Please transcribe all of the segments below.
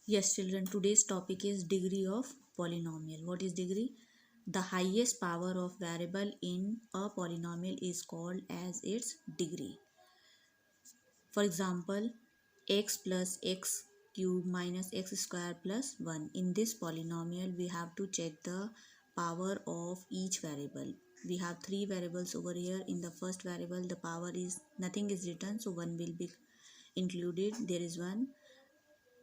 Yes, children, today's topic is degree of polynomial. What is degree? The highest power of variable in a polynomial is called as its degree. For example, x plus x cube minus x square plus 1. In this polynomial, we have to check the power of each variable. We have three variables over here. In the first variable, the power is nothing is written, so 1 will be included. There is 1.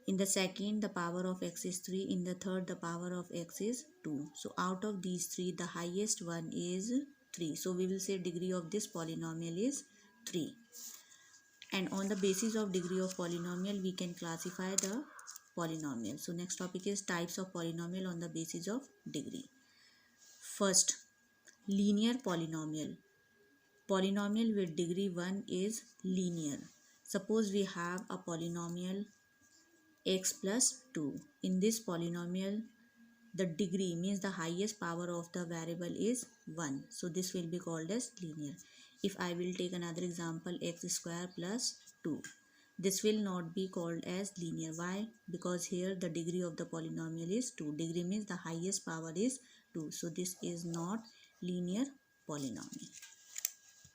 In the second, the power of x is 3. In the third, the power of x is 2. So out of these three, the highest one is 3. So we will say degree of this polynomial is 3. And on the basis of degree of polynomial, we can classify the polynomial. So next topic is types of polynomial on the basis of degree. First, linear polynomial. Polynomial with degree 1 is linear. Suppose we have a polynomial x plus 2. In this polynomial, the degree means the highest power of the variable is 1. So this will be called as linear. If I will take another example, x square plus 2. This will not be called as linear. Why? Because here the degree of the polynomial is 2. Degree means the highest power is 2. So this is not linear polynomial.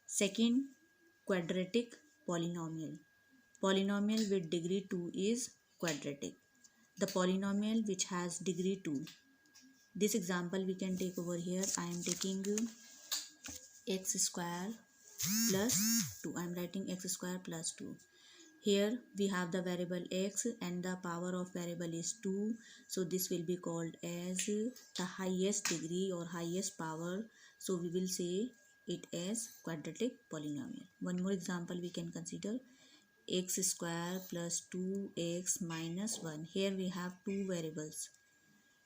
Second, quadratic polynomial. Polynomial with degree 2 is quadratic. The polynomial which has degree 2. This example we can take over here. I am taking x square plus 2. I am writing x square plus 2. Here we have the variable x and the power of variable is 2. So this will be called as the highest degree or highest power. So we will say it as quadratic polynomial. One more example we can consider, x square plus 2x minus 1. Here we have two variables.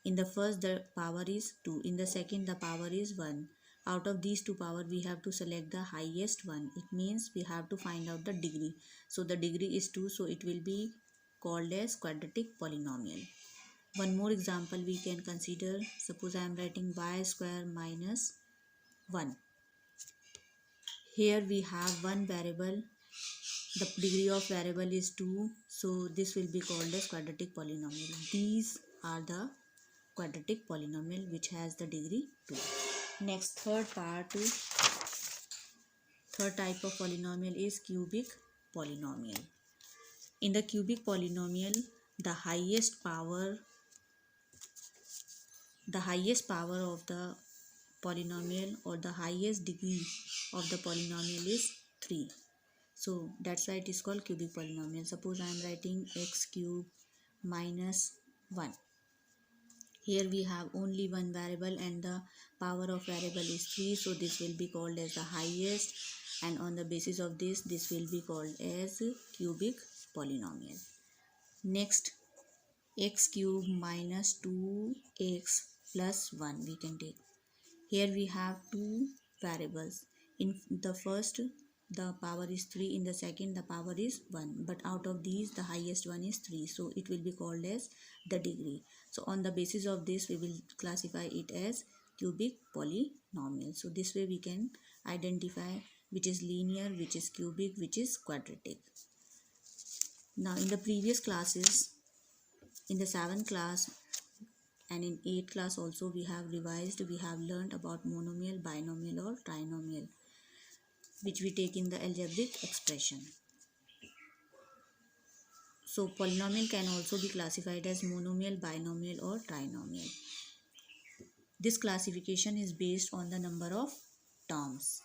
In the first, the power is 2. In the second, the power is 1. Out of these two power, we have to select the highest one. It means we have to find out the degree. So the degree is 2. So it will be called as quadratic polynomial. One more example we can consider. Suppose I am writing y square minus 1. Here we have one variable. The degree of variable is 2. So this will be called as quadratic polynomial. These are the quadratic polynomial which has the degree 2. Next, third type of polynomial is cubic polynomial. In the cubic polynomial, the highest power of the polynomial or the highest degree of the polynomial is 3. So that's why it is called cubic polynomial. Suppose I am writing x cube minus 1. Here we have only one variable and the power of variable is 3. So this will be called as the highest, and on the basis of this will be called as cubic polynomial. Next, x cube minus 2x plus 1 we can take. Here we have two variables. In the first, the power is 3. In the second, the power is 1. But out of these, the highest one is 3. So it will be called as the degree. So on the basis of this, we will classify it as cubic polynomial. So this way we can identify which is linear, which is cubic, which is quadratic. Now in the previous classes, in the 7th class and in 8th class also, we have learned about monomial, binomial or trinomial, which we take in the algebraic expression. So polynomial can also be classified as monomial, binomial or trinomial. This classification is based on the number of terms.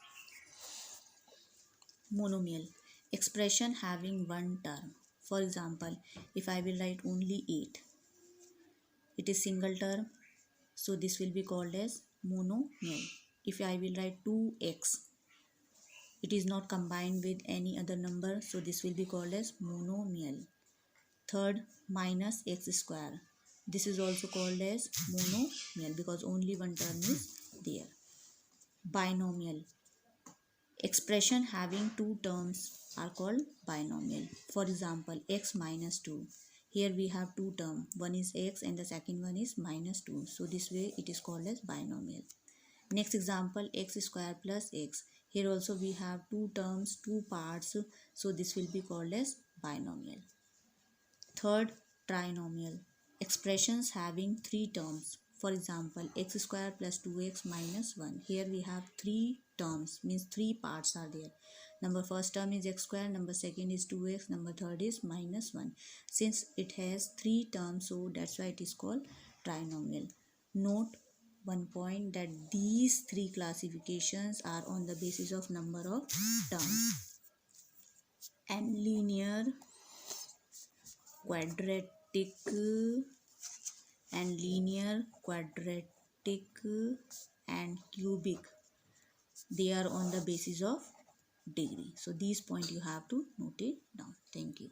Monomial, expression having one term. For example, if I will write only 8, it is single term. So this will be called as monomial. If I will write 2x, it is not combined with any other number. So this will be called as monomial. Third, minus x square. This is also called as monomial because only one term is there. Binomial. Expression having two terms are called binomial. For example, x minus 2. Here we have two terms. One is x and the second one is minus 2. So this way it is called as binomial. Next example, x square plus x. Here also we have two terms, two parts. So this will be called as binomial. Third, trinomial. Expressions having three terms. For example, x square plus 2x minus 1. Here we have three terms, means three parts are there. Number first term is x square, number second is 2x, number third is minus 1. Since it has three terms, so that's why it is called trinomial. Note one point, that these three classifications are on the basis of number of terms. And linear, quadratic and cubic, they are on the basis of degree. So these points you have to note it down. Thank you.